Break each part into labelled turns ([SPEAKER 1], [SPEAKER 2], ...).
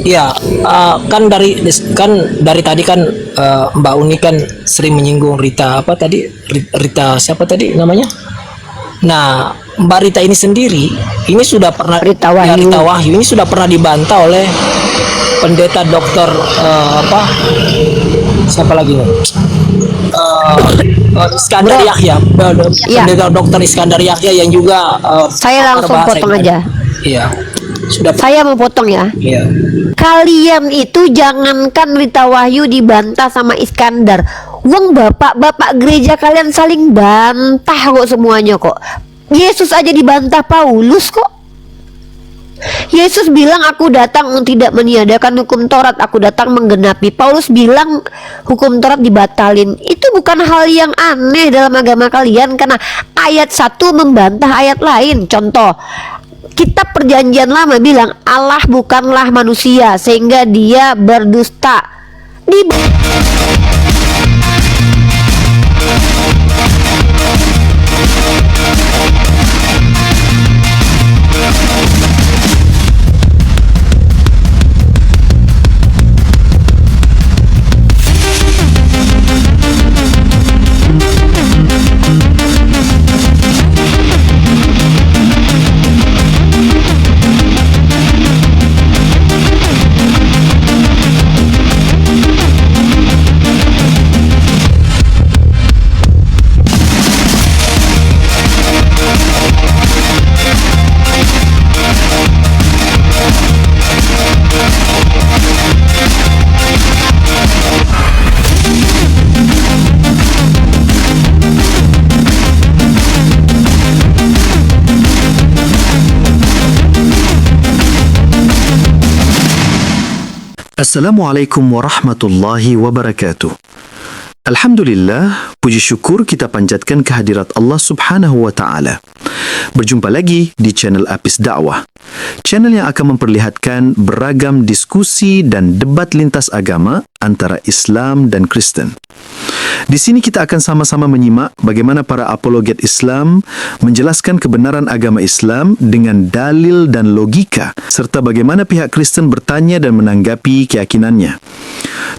[SPEAKER 1] Ya, dari tadi kan Mbak Uni kan sering menyinggung Rita apa tadi? Rita siapa tadi namanya? Nah, Mbak Rita ini sendiri ini sudah pernah
[SPEAKER 2] Rita
[SPEAKER 1] ya,
[SPEAKER 2] Wahyu.
[SPEAKER 1] Rita Wahyu ini sudah pernah dibantah oleh pendeta dokter apa? Siapa lagi nih? Iskandar
[SPEAKER 2] Bro.
[SPEAKER 1] Yahya,
[SPEAKER 2] Iya.
[SPEAKER 1] pendeta dokter Iskandar Yahya yang juga
[SPEAKER 2] Saya langsung
[SPEAKER 1] berbahasa
[SPEAKER 2] potong
[SPEAKER 1] Ibrani.
[SPEAKER 2] aja.
[SPEAKER 1] Iya, sudah.
[SPEAKER 2] Saya mau potong ya.
[SPEAKER 1] Iya.
[SPEAKER 2] Kalian itu jangankan Rita Wahyu dibantah sama Iskandar. Wong bapak-bapak gereja kalian saling bantah kok semuanya kok. Yesus aja dibantah Paulus kok. Yesus bilang aku datang tidak meniadakan hukum Taurat, aku datang menggenapi. Paulus bilang hukum Taurat dibatalin. Itu bukan hal yang aneh dalam agama kalian, karena ayat satu membantah ayat lain. Contoh, kitab perjanjian lama bilang Allah bukanlah manusia sehingga dia berdusta.
[SPEAKER 3] Assalamualaikum warahmatullahi wabarakatuh. Alhamdulillah, puji syukur kita panjatkan kehadirat Allah Subhanahu wa taala. Berjumpa lagi di channel Apis Dakwah. Channel yang akan memperlihatkan beragam diskusi dan debat lintas agama antara Islam dan Kristen. Di sini kita akan sama-sama menyimak bagaimana para apologet Islam menjelaskan kebenaran agama Islam dengan dalil dan logika, serta bagaimana pihak Kristen bertanya dan menanggapi keyakinannya.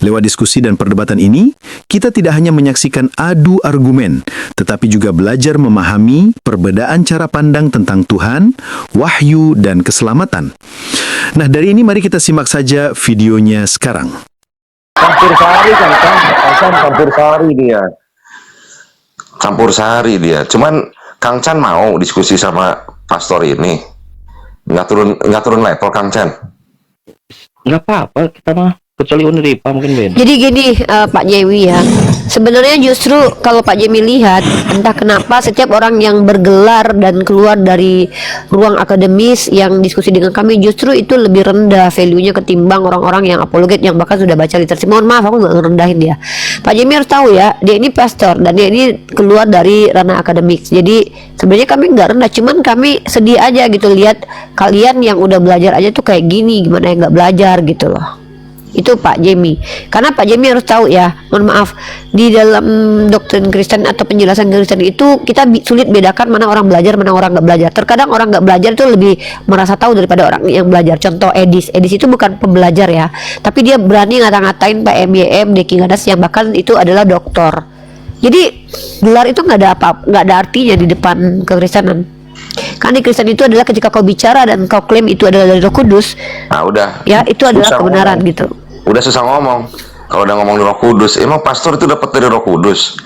[SPEAKER 3] Lewat diskusi dan perdebatan ini, kita tidak hanya menyaksikan adu argumen, tetapi juga belajar memahami perbedaan cara pandang tentang Tuhan, wahyu, dan keselamatan. Nah, dari ini mari kita simak saja videonya sekarang.
[SPEAKER 4] Campur sari kan, campur sari dia. Campur sari dia. Cuman Kang Chan mau diskusi sama pastor ini. Nggak turun level Kang Chan.
[SPEAKER 5] Nggak apa-apa, kita mah kecuali Unripa mungkin beda.
[SPEAKER 2] Jadi gini, Pak Jewi ya. Sebenarnya justru kalau Pak Jemi lihat, entah kenapa setiap orang yang bergelar dan keluar dari ruang akademis yang diskusi dengan kami, justru itu lebih rendah value-nya ketimbang orang-orang yang apologet yang bahkan sudah baca literasi. Mohon maaf, aku nggak ngerendahin dia. Pak Jemi harus tahu ya, dia ini pastor dan dia ini keluar dari ranah akademik. Jadi sebenarnya kami nggak rendah, cuman kami sedih aja gitu lihat kalian yang udah belajar aja tuh kayak gini, gimana yang nggak belajar gitu loh. Itu Pak Jemi. Karena Pak Jemi harus tahu ya, mohon maaf, di dalam doktrin Kristen atau penjelasan Kristen itu kita sulit bedakan mana orang belajar, mana orang nggak belajar. Terkadang orang nggak belajar itu lebih merasa tahu daripada orang yang belajar. Contoh Edis itu bukan pembelajar ya, tapi dia berani ngata-ngatain Pak MYM, Deki Gadas yang bahkan itu adalah doktor. Jadi gelar itu nggak ada artinya di depan kekristenan. Karena di Kristen itu adalah ketika kau bicara dan kau klaim itu adalah dari Roh Kudus,
[SPEAKER 4] Nah udah.
[SPEAKER 2] ya itu adalah
[SPEAKER 4] Susah
[SPEAKER 2] kebenaran
[SPEAKER 4] ngomong.
[SPEAKER 2] gitu.
[SPEAKER 4] Udah susah ngomong. Kalau udah ngomong Roh Kudus, emang pastor itu dapat dari Roh Kudus.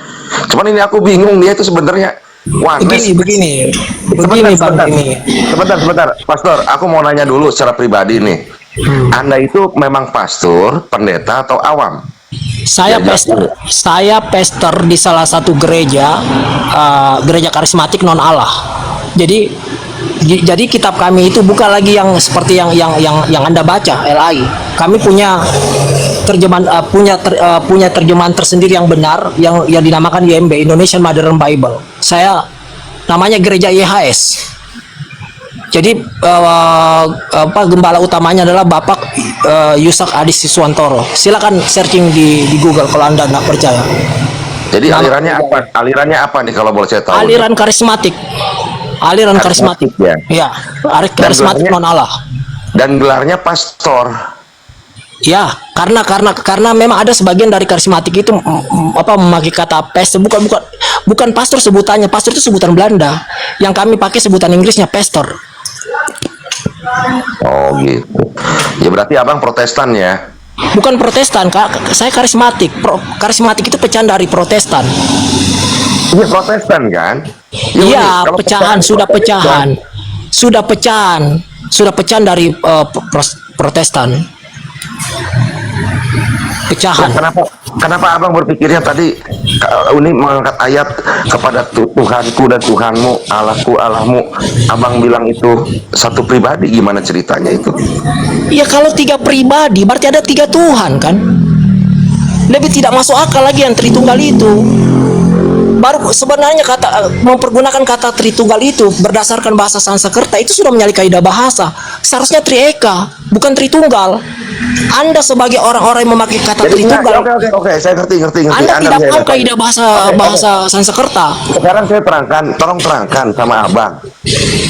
[SPEAKER 4] Cuman ini aku bingung, dia itu sebenarnya
[SPEAKER 1] Begini
[SPEAKER 4] Sebentar,
[SPEAKER 1] Bang ini.
[SPEAKER 4] sebentar, Pastor. Aku mau nanya dulu secara pribadi nih. Anda itu memang pastor, pendeta atau awam?
[SPEAKER 1] Saya
[SPEAKER 4] Ya,
[SPEAKER 1] pastor. Saya pastor di salah satu gereja, gereja karismatik non Allah. Jadi kitab kami itu bukan lagi yang seperti yang Anda baca LAI. Kami punya terjemahan punya terjemahan tersendiri yang benar yang dinamakan YMB, Indonesian Modern Bible. Saya namanya Gereja YHS. Jadi gembala utamanya adalah Bapak Yusak Adis Siswantoro. Silakan searching di Google kalau Anda nggak percaya.
[SPEAKER 4] Jadi alirannya apa? Alirannya apa nih kalau boleh saya tahu?
[SPEAKER 1] Aliran karismatik.
[SPEAKER 4] Karismatik, ya.
[SPEAKER 1] Ya, karismatik non Allah.
[SPEAKER 4] Dan gelarnya pastor.
[SPEAKER 1] Ya, karena memang ada sebagian dari karismatik itu memakai kata pastor, bukan pastor sebutannya. Pastor itu sebutan Belanda. Yang kami pakai sebutan Inggrisnya pastor.
[SPEAKER 4] Oh gitu. Ya berarti abang Protestan ya?
[SPEAKER 1] Bukan Protestan, Kak. Saya karismatik. Karismatik itu pecahan dari Protestan.
[SPEAKER 4] Ini Protestan kan? Ya,
[SPEAKER 1] Iya,
[SPEAKER 4] Uni, kalau
[SPEAKER 1] pecahan, sudah
[SPEAKER 4] Protestan,
[SPEAKER 1] pecahan. Sudah pecahan dari Protestan. Pecahan.
[SPEAKER 4] Kenapa abang berpikirnya tadi Uni mengangkat ayat kepada Tuhanku dan Tuhanmu, Allahku Allahmu, abang bilang itu satu pribadi, gimana ceritanya itu?
[SPEAKER 1] Ya kalau 3 pribadi berarti ada 3 Tuhan kan? Lebih tidak masuk akal lagi yang Tritunggal itu. Baru sebenarnya mempergunakan kata Tritunggal itu berdasarkan bahasa Sanskerta itu sudah menyalahi kaidah bahasa. Seharusnya Trieka, bukan Tritunggal. Anda sebagai orang-orang yang memakai kata
[SPEAKER 4] Jadi
[SPEAKER 1] Tritunggal,
[SPEAKER 4] oke, saya ngerti.
[SPEAKER 1] Anda tidak
[SPEAKER 4] bisa
[SPEAKER 1] paham
[SPEAKER 4] ngerti.
[SPEAKER 1] kaidah bahasa Sanskerta.
[SPEAKER 4] Sekarang saya tolong terangkan sama abang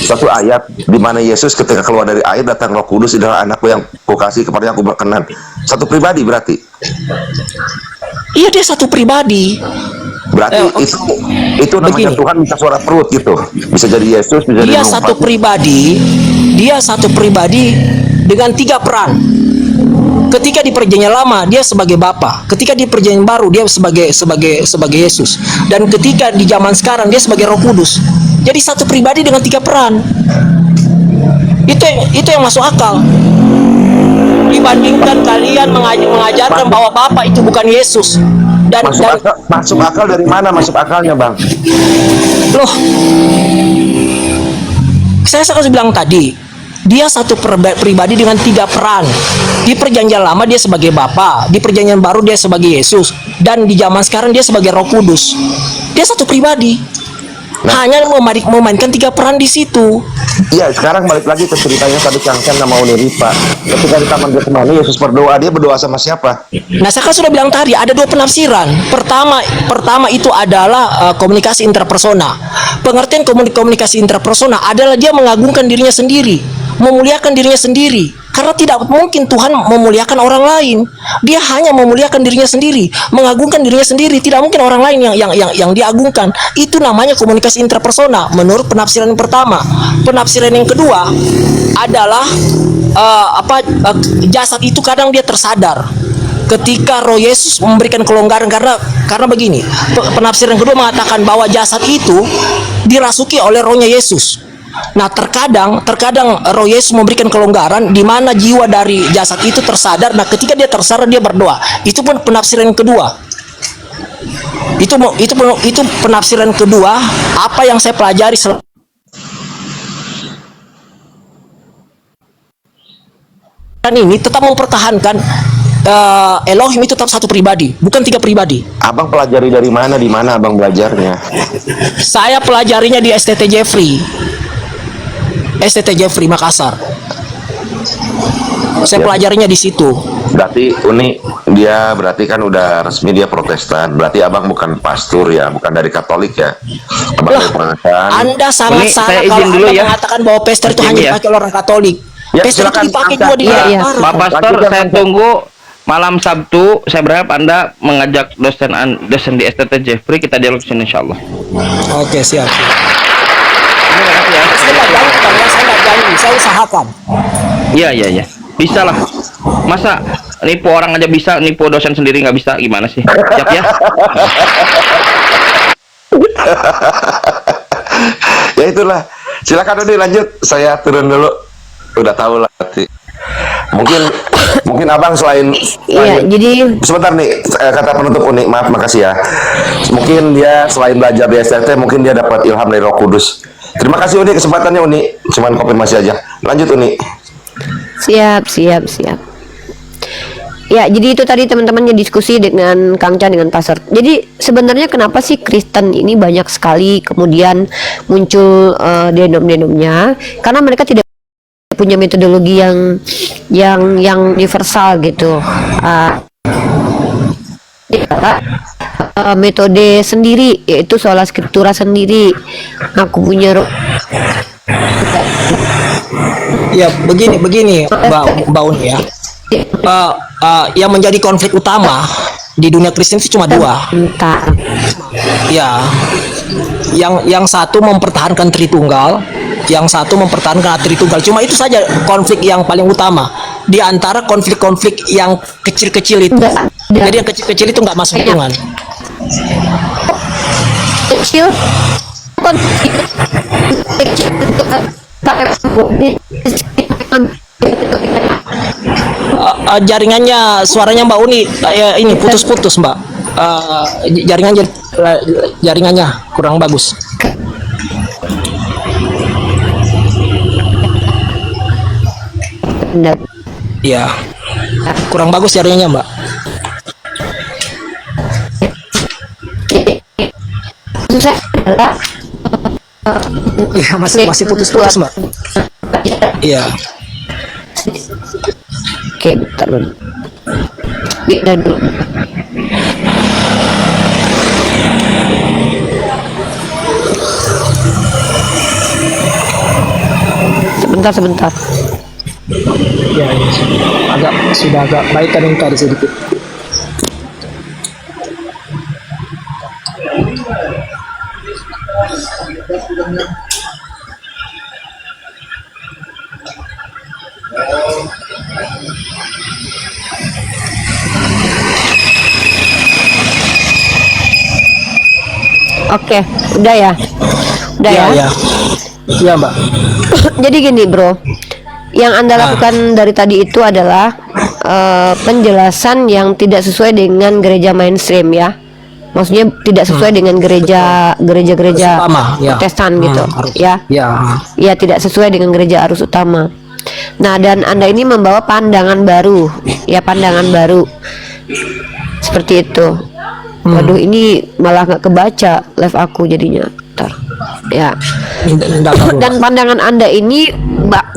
[SPEAKER 4] satu ayat di mana Yesus ketika keluar dari air datang Roh Kudus, adalah anakku yang kukasih kepadanya aku berkenan. Satu pribadi berarti.
[SPEAKER 1] Iya, dia satu pribadi.
[SPEAKER 4] Berarti itu namanya
[SPEAKER 1] begini.
[SPEAKER 4] Tuhan minta suara perut gitu. Bisa jadi Yesus, bisa jadi
[SPEAKER 1] Dia
[SPEAKER 4] Nuh.
[SPEAKER 1] satu pribadi dengan 3 peran. Ketika di perjanjian lama dia sebagai Bapa, ketika di perjanjian baru dia sebagai Yesus, dan ketika di zaman sekarang dia sebagai Roh Kudus. Jadi satu pribadi dengan 3 peran. Itu yang masuk akal. Dibandingkan kalian mengajarkan bahwa Bapa itu bukan Yesus. Dan
[SPEAKER 4] Masuk akal dari mana masuk akalnya, Bang?
[SPEAKER 1] loh, saya harus bilang tadi, dia satu pribadi dengan 3 peran. Di perjanjian lama dia sebagai Bapa, di perjanjian baru dia sebagai Yesus, dan di zaman sekarang dia sebagai Roh Kudus. Dia satu pribadi. Hanya memainkan 3 peran di situ.
[SPEAKER 4] Iya, sekarang balik lagi ke ceritanya tadi Kang Chan sama Uni Rifa. Ketika di Taman Getsemani Yesus berdoa, dia berdoa sama siapa?
[SPEAKER 1] Nah, saya kan sudah bilang tadi ada 2 penafsiran. Pertama itu adalah komunikasi interpersona. Pengertian komunikasi interpersona adalah dia mengagungkan dirinya sendiri, memuliakan dirinya sendiri. Karena tidak mungkin Tuhan memuliakan orang lain. Dia hanya memuliakan dirinya sendiri, mengagungkan dirinya sendiri. Tidak mungkin orang lain yang diagungkan. Itu namanya komunikasi interpersona menurut penafsiran yang pertama. Penafsiran yang kedua adalah jasad itu kadang dia tersadar ketika Roh Yesus memberikan kelonggaran, karena begini, penafsiran yang kedua mengatakan bahwa jasad itu dirasuki oleh rohnya Yesus. Nah, terkadang Roh Yesus memberikan kelonggaran di mana jiwa dari jasad itu tersadar. Nah, ketika dia tersadar dia berdoa. Itu pun penafsiran yang kedua. Itu penafsiran kedua. Apa yang saya pelajari ini tetap mempertahankan Elohim itu tetap satu pribadi, bukan 3 pribadi.
[SPEAKER 4] Abang pelajari dari mana? Di mana abang belajarnya?
[SPEAKER 1] Saya pelajarinya di STT Jeffrey Makassar. Saya pelajarinya di situ.
[SPEAKER 4] Berarti Uni, dia berarti kan udah resmi dia Protestan. Berarti abang bukan pastor ya, bukan dari Katolik ya. Abang dari Protestan.
[SPEAKER 1] Anda sangat
[SPEAKER 5] Uni,
[SPEAKER 1] salah
[SPEAKER 5] saya
[SPEAKER 1] kalau
[SPEAKER 5] izin dulu
[SPEAKER 1] Anda
[SPEAKER 5] ya.
[SPEAKER 1] mengatakan bahwa pastor itu
[SPEAKER 5] Izin
[SPEAKER 1] hanya
[SPEAKER 5] ya.
[SPEAKER 1] dipakai oleh orang Katolik.
[SPEAKER 4] Ya,
[SPEAKER 1] Pastor itu
[SPEAKER 4] silakan,
[SPEAKER 1] dipakai
[SPEAKER 4] angkat.
[SPEAKER 1] juga di
[SPEAKER 2] Iya, iya.
[SPEAKER 5] Pak Pastor,
[SPEAKER 4] Lanjutkan,
[SPEAKER 5] saya
[SPEAKER 4] Mas.
[SPEAKER 5] tunggu malam Sabtu. Saya berharap Anda mengajak dosen di STT Jeffrey, kita dialog di sini insyaallah.
[SPEAKER 1] Oke, siap.
[SPEAKER 5] Terima kasih ya.
[SPEAKER 1] Saya nggak janji, Bang, ya. Saya nggak janji, saya usahakan.
[SPEAKER 5] Iya. Bisa lah. Masa nipu orang aja bisa, nipu dosen sendiri nggak bisa, gimana sih? Siap ya?
[SPEAKER 4] Ya itulah. Silakan Uni lanjut. Saya turun dulu. Udah tahu lah nanti. Mungkin abang selain
[SPEAKER 2] Iya, jadi
[SPEAKER 4] sebentar nih, kata penutup Uni, maaf, makasih ya. Mungkin dia selain belajar di STT, mungkin dia dapat ilham dari Roh Kudus. Terima kasih Uni kesempatannya Uni. Cuman konfirmasi aja. Lanjut Uni.
[SPEAKER 2] siap. Ya, jadi itu tadi teman-temannya diskusi dengan Kang Chan dengan Pastor. Jadi sebenarnya kenapa sih Kristen ini banyak sekali kemudian muncul denom-denomnya? Karena mereka tidak punya metodologi yang universal gitu. Metode sendiri, yaitu soal skriptura sendiri. Aku punya
[SPEAKER 1] Ya, begini Mbak Uni ya. yang menjadi konflik utama di dunia Kristen itu cuma dua.
[SPEAKER 2] Bentar.
[SPEAKER 1] Ya, yang satu mempertahankan Tritunggal, yang satu mempertahankan Tritunggal. Cuma itu saja konflik yang paling utama di antara konflik-konflik yang kecil-kecil itu.
[SPEAKER 2] Enggak.
[SPEAKER 1] Jadi yang kecil-kecil itu nggak masuk hitungan.
[SPEAKER 2] Kecil.
[SPEAKER 1] Jaringannya, suaranya Mbak Uni ini putus-putus Mbak. Jaringannya kurang bagus. Iya, kurang bagus jaringannya Mbak. Iya, masih putus-putus Mbak. Iya.
[SPEAKER 2] Oke, bentar dulu. Beda dulu. Sebentar.
[SPEAKER 1] Ya, sudah agak baik kan ini tadi sedikit.
[SPEAKER 2] Oke, udah ya. Udah ya.
[SPEAKER 1] Iya, iya Mbak.
[SPEAKER 2] Jadi gini, Bro. Yang Anda lakukan dari tadi itu adalah penjelasan yang tidak sesuai dengan gereja mainstream ya. Maksudnya tidak sesuai dengan gereja
[SPEAKER 1] Utama, ya.
[SPEAKER 2] Protestan gitu, ya. Ya, tidak sesuai dengan gereja arus utama. Nah, dan Anda ini membawa pandangan baru, ya, pandangan baru. Seperti itu. Waduh, ini malah nggak kebaca live aku jadinya. Bentar. Ya. Dan pandangan Anda ini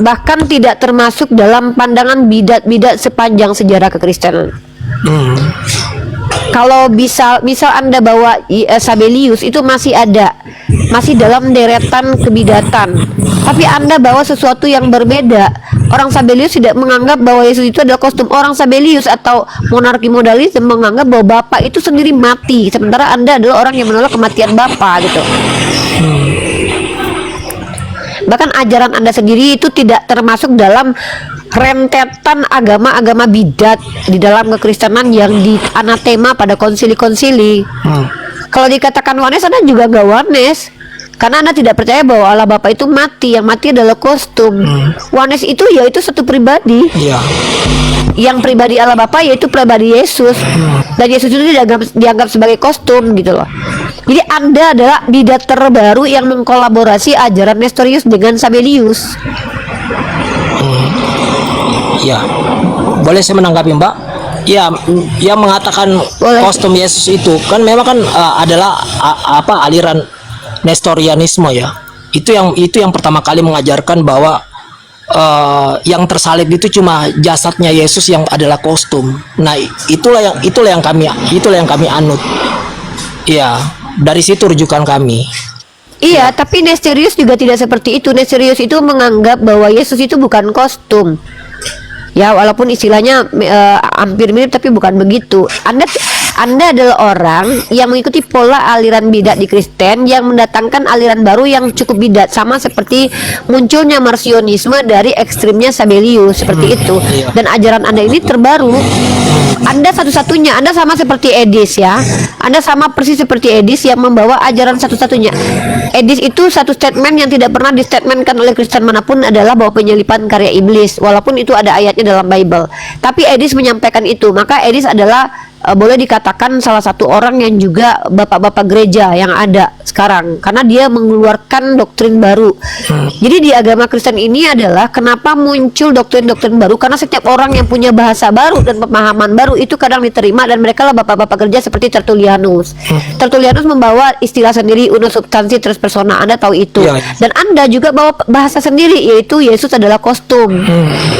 [SPEAKER 2] bahkan tidak termasuk dalam pandangan bidat-bidat sepanjang sejarah kekristenan. Kalau misal Anda bawa Sabellius itu masih ada, masih dalam deretan kebidatan. Tapi Anda bawa sesuatu yang berbeda. Orang Sabellius tidak menganggap bahwa Yesus itu adalah kostum. Orang Sabellius atau monarki modalisme menganggap bahwa Bapa itu sendiri mati, sementara Anda adalah orang yang menolak kematian Bapa gitu. Bahkan ajaran Anda sendiri itu tidak termasuk dalam rentetan agama-agama bidat di dalam kekristenan yang dianatema pada konsili-konsili. Kalau dikatakan Wanes, Anda juga nggak Wanes, karena Anda tidak percaya bahwa Allah Bapa itu mati, yang mati adalah kostum. Wanes itu yaitu satu pribadi. Yang pribadi Allah Bapa yaitu pribadi Yesus, dan Yesus itu tidak dianggap sebagai kostum gitu loh. Jadi Anda adalah bidat terbaru yang mengkolaborasi ajaran Nestorius dengan Sabellius.
[SPEAKER 1] Ya, boleh saya menanggapi Mbak? Ya, yang mengatakan
[SPEAKER 2] Boleh.
[SPEAKER 1] kostum Yesus itu kan memang kan adalah aliran Nestorianisme ya. Itu yang pertama kali mengajarkan bahwa yang tersalib itu cuma jasadnya Yesus yang adalah kostum. Nah, itulah yang kami anut. Ya, dari situ rujukan kami.
[SPEAKER 2] Iya, tapi Nestorius juga tidak seperti itu. Nestorius itu menganggap bahwa Yesus itu bukan kostum. Ya, walaupun istilahnya hampir mirip tapi bukan begitu. Anda adalah orang yang mengikuti pola aliran bidat di Kristen yang mendatangkan aliran baru yang cukup bidat, sama seperti munculnya Marcionisme dari ekstrimnya Sabellius seperti itu. Dan ajaran Anda ini terbaru. Anda satu-satunya, Anda sama seperti Edis ya. Anda sama persis seperti Edis yang membawa ajaran satu-satunya. Edis itu satu statement yang tidak pernah distatementkan oleh Kristen manapun adalah bahwa penyelipan karya iblis, walaupun itu ada ayatnya dalam Bible. Tapi Edis menyampaikan itu, maka Edis adalah boleh dikatakan salah satu orang yang juga bapak-bapak gereja yang ada sekarang, karena dia mengeluarkan doktrin baru. Jadi di agama Kristen ini adalah kenapa muncul doktrin-doktrin baru, karena setiap orang yang punya bahasa baru dan pemahaman baru itu kadang diterima, dan mereka lah bapak-bapak gereja seperti Tertullianus. Tertullianus membawa istilah sendiri, uno substansi tres persona. Anda tahu itu. Dan Anda juga bawa bahasa sendiri, yaitu Yesus adalah kostum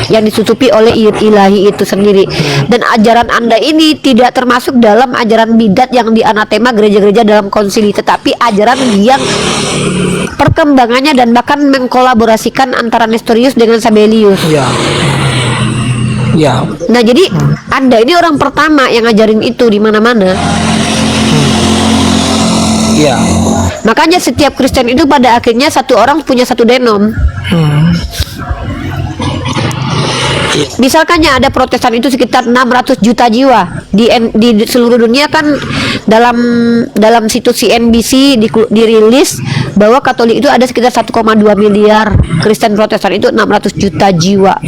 [SPEAKER 2] yang ditutupi oleh ilahi itu sendiri. Dan ajaran Anda ini tidak termasuk dalam ajaran bidat yang dianatema gereja-gereja dalam konsili, tetapi ajaran yang perkembangannya dan bahkan mengkolaborasikan antara Nestorius dengan Sabellius.
[SPEAKER 1] Ya.
[SPEAKER 2] Nah jadi Anda ini orang pertama yang ngajarin itu di mana-mana.
[SPEAKER 1] Ya.
[SPEAKER 2] Makanya setiap Kristen itu pada akhirnya satu orang punya satu denom. Misalkannya ada Protestan itu sekitar 600 juta jiwa di seluruh dunia kan, dalam situs CNBC dirilis bahwa Katolik itu ada sekitar 1,2 miliar, Kristen Protestan itu 600 juta jiwa.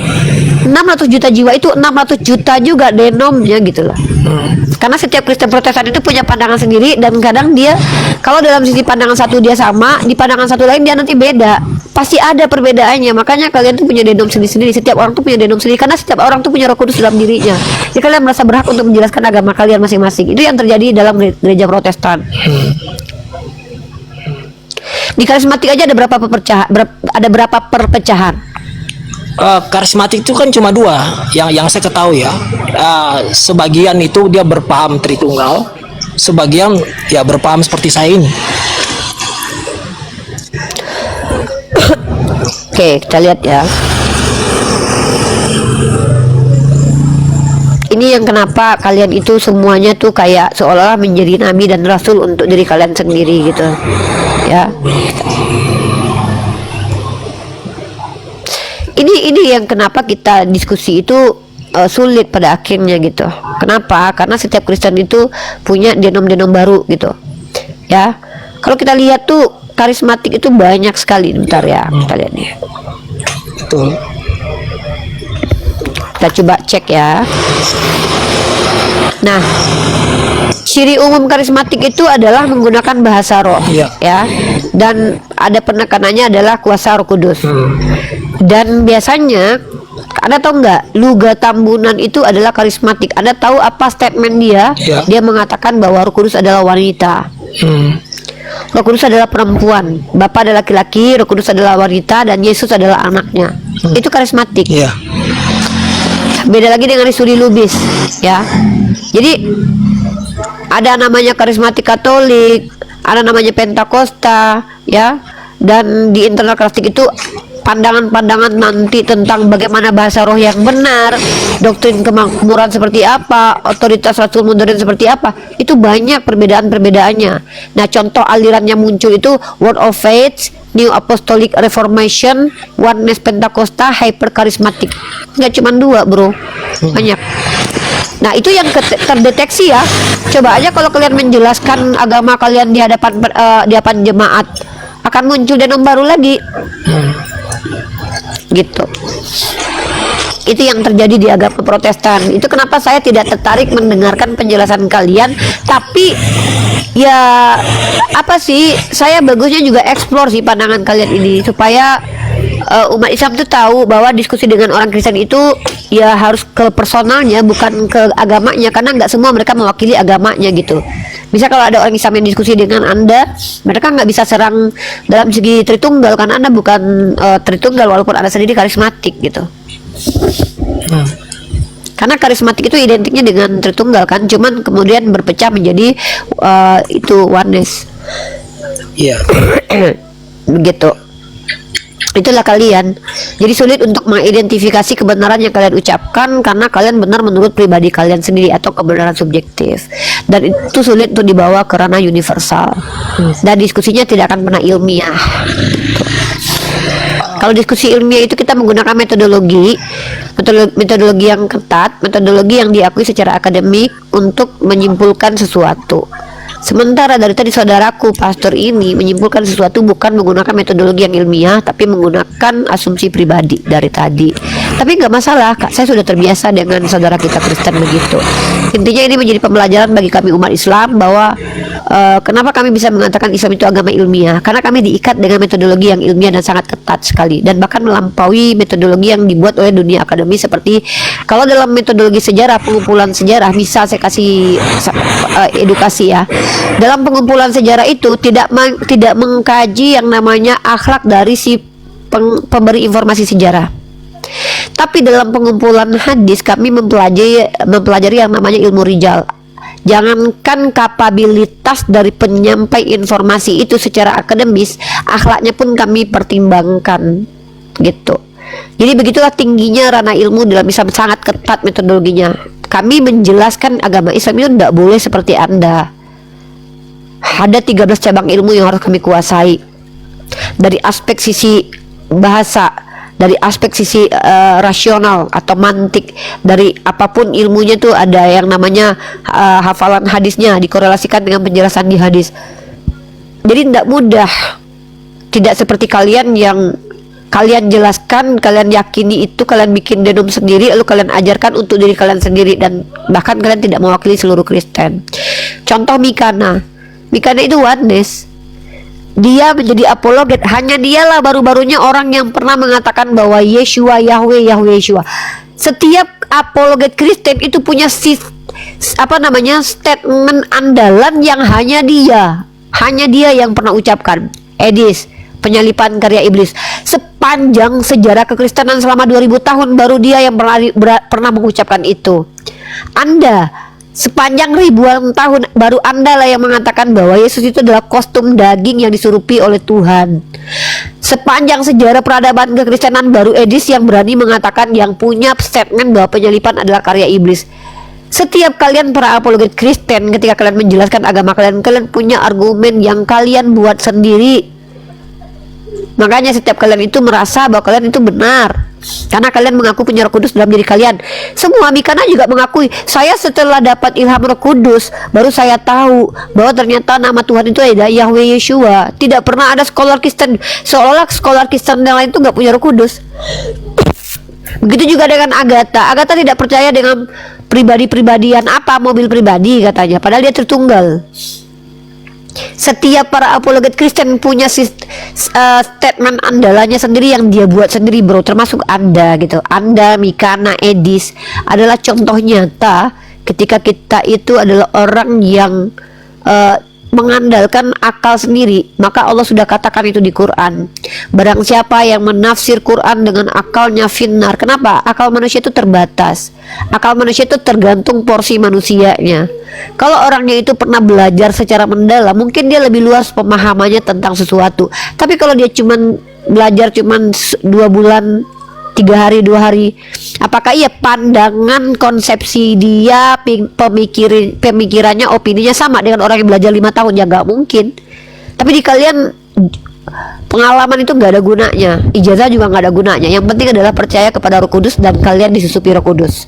[SPEAKER 2] 600 juta jiwa itu 600 juta juga denomnya gitu loh. Karena setiap Kristen Protestan itu punya pandangan sendiri, dan kadang dia kalau dalam sisi pandangan satu dia sama, di pandangan satu lain dia nanti beda. Pasti ada perbedaannya. Makanya kalian tuh punya denom sendiri-sendiri. Setiap orang tuh punya denom sendiri karena setiap orang tuh punya Roh Kudus dalam dirinya. Jadi kalian merasa berhak untuk menjelaskan agama kalian masing-masing. Itu yang terjadi dalam gereja Protestan. Di karismatik aja ada berapa perpecahan?
[SPEAKER 1] Karismatik itu kan cuma dua yang saya ketahui ya. Sebagian itu dia berpaham Tritunggal, sebagian ya berpaham seperti saya ini.
[SPEAKER 2] Oke, kita lihat ya. Ini yang kenapa kalian itu semuanya tuh kayak seolah-olah menjadi nabi dan rasul untuk diri kalian sendiri gitu. Ya. Ini yang kenapa kita diskusi itu sulit pada akhirnya gitu. Kenapa? Karena setiap Kristen itu punya denom-denom baru gitu. Ya. Kalau kita lihat tuh karismatik itu banyak sekali. Bentar ya, kita lihat nih.
[SPEAKER 1] Betul.
[SPEAKER 2] Kita coba cek ya. Nah, ciri umum karismatik itu adalah menggunakan bahasa roh,
[SPEAKER 1] Iya.
[SPEAKER 2] ya. Dan ada penekanannya adalah kuasa Roh Kudus. Dan biasanya, Anda tahu nggak, Luga Tambunan itu adalah karismatik. Anda tahu apa statement dia?
[SPEAKER 1] Iya.
[SPEAKER 2] Dia mengatakan bahwa Roh Kudus adalah wanita. Roh Kudus adalah perempuan, Bapa adalah laki-laki, Roh Kudus adalah wanita, dan Yesus adalah anaknya. Itu karismatik.
[SPEAKER 1] Iya.
[SPEAKER 2] Beda lagi dengan Suri Lubis, ya. Jadi ada namanya karismatik Katolik, ada namanya Pentakosta, ya. Dan di internal karismatik itu pandangan-pandangan nanti tentang bagaimana bahasa roh yang benar, doktrin kemakmuran seperti apa, otoritas rasul modern seperti apa, itu banyak perbedaan-perbedaannya. Nah, contoh aliran yang muncul itu Word of Faith, New Apostolic Reformation, Oneness Pentakosta, Hyper Charismatic. Nggak cuma dua, bro, banyak. Nah, itu yang terdeteksi ya. Coba aja kalau kalian menjelaskan agama kalian di hadapan jemaat, akan muncul denom baru lagi. Gitu. Itu yang terjadi di agama Protestan. Itu kenapa saya tidak tertarik mendengarkan penjelasan kalian. Tapi ya apa sih, saya bagusnya juga eksplor sih pandangan kalian ini, supaya umat Islam tuh tahu bahwa diskusi dengan orang Kristen itu ya harus ke personalnya, bukan ke agamanya, karena nggak semua mereka mewakili agamanya gitu. Bisa kalau ada orang Islam yang diskusi dengan Anda, mereka nggak bisa serang dalam segi Tritunggal, karena Anda bukan Tritunggal walaupun Anda sendiri karismatik gitu. Karena karismatik itu identiknya dengan Tritunggal kan, cuman kemudian berpecah menjadi itu oneness.
[SPEAKER 1] Iya.
[SPEAKER 2] Begitu. Itulah kalian. Jadi sulit untuk mengidentifikasi kebenaran yang kalian ucapkan karena kalian benar menurut pribadi kalian sendiri atau kebenaran subjektif. Dan itu sulit untuk dibawa ke ranah universal. Dan diskusinya tidak akan pernah ilmiah. Kalau diskusi ilmiah itu kita menggunakan metodologi yang ketat, metodologi yang diakui secara akademik untuk menyimpulkan sesuatu. Sementara dari tadi saudaraku pastor ini menyimpulkan sesuatu bukan menggunakan metodologi yang ilmiah, tapi menggunakan asumsi pribadi dari tadi. Tapi nggak masalah, Kak. Saya sudah terbiasa dengan saudara kita Kristen begitu. Intinya ini menjadi pembelajaran bagi kami umat Islam bahwa kenapa kami bisa mengatakan Islam itu agama ilmiah, karena kami diikat dengan metodologi yang ilmiah dan sangat ketat sekali, dan bahkan melampaui metodologi yang dibuat oleh dunia akademi. Seperti kalau dalam metodologi sejarah, pengumpulan sejarah, bisa saya kasih edukasi ya. Dalam pengumpulan sejarah itu tidak mengkaji yang namanya akhlak dari si pemberi informasi sejarah. Tapi dalam pengumpulan hadis kami mempelajari yang namanya ilmu rijal. Jangankan kapabilitas dari penyampai informasi itu secara akademis, akhlaknya pun kami pertimbangkan gitu. Jadi begitulah tingginya ranah ilmu dalam Islam, sangat ketat metodologinya. Kami menjelaskan agama Islam itu tidak boleh seperti Anda. Ada 13 cabang ilmu yang harus kami kuasai. Dari aspek sisi bahasa, dari aspek sisi rasional atau mantik, dari apapun ilmunya tuh ada yang namanya hafalan hadisnya dikorelasikan dengan penjelasan di hadis. Jadi tidak mudah, tidak seperti kalian yang kalian jelaskan, kalian yakini itu, kalian bikin denom sendiri, lalu kalian ajarkan untuk diri kalian sendiri, dan bahkan kalian tidak mewakili seluruh Kristen. Contoh Mikana itu oneness. Dia menjadi apologet, hanya dialah baru-barunya orang yang pernah mengatakan bahwa Yeshua Yahweh, Yahweh Yeshua. Setiap apologet Kristen itu punya statement andalan yang hanya dia yang pernah ucapkan. Edis, penyalipan karya iblis. Sepanjang sejarah kekristenan selama 2000 tahun baru dia yang pernah mengucapkan itu. Anda sepanjang ribuan tahun baru Anda lah yang mengatakan bahwa Yesus itu adalah kostum daging yang disurupi oleh Tuhan. Sepanjang sejarah peradaban kekristenan baru Edis yang berani mengatakan, yang punya statement bahwa penyalipan adalah karya iblis. Setiap kalian para apologet Kristen, ketika kalian menjelaskan agama kalian punya argumen yang kalian buat sendiri. Makanya setiap kalian itu merasa bahwa kalian itu benar karena kalian mengaku punya Roh Kudus dalam diri kalian. Semua Mikana juga mengakui, saya setelah dapat ilham Roh Kudus baru saya tahu bahwa ternyata nama Tuhan itu adalah Yahweh Yeshua. Tidak pernah ada scholar Kristen, seolah scholar Kristen yang lain itu nggak punya Roh Kudus. Begitu juga dengan Agatha. Agatha tidak percaya dengan pribadi-pribadian mobil pribadi katanya, padahal dia Tritunggal. Setiap para apologet Kristen punya statement andalannya sendiri yang dia buat sendiri, bro, termasuk Anda gitu. Anda, Mikana, Edis adalah contoh nyata ketika kita itu adalah orang yang mengandalkan akal sendiri. Maka Allah sudah katakan itu di Quran, barang siapa yang menafsir Quran dengan akalnya finnar. Kenapa? Akal manusia itu terbatas. Akal manusia itu tergantung porsi manusianya. Kalau orangnya itu pernah belajar secara mendalam, mungkin dia lebih luas pemahamannya tentang sesuatu. Tapi kalau dia belajar 2 bulan, 3 hari, 2 hari, apakah iya pandangan, konsepsi dia, pemikirannya, opininya sama dengan orang yang belajar 5 tahun? Ya nggak mungkin. Tapi di kalian pengalaman itu nggak ada gunanya, ijazah juga nggak ada gunanya. Yang penting adalah percaya kepada Roh Kudus dan kalian disusupi Roh Kudus.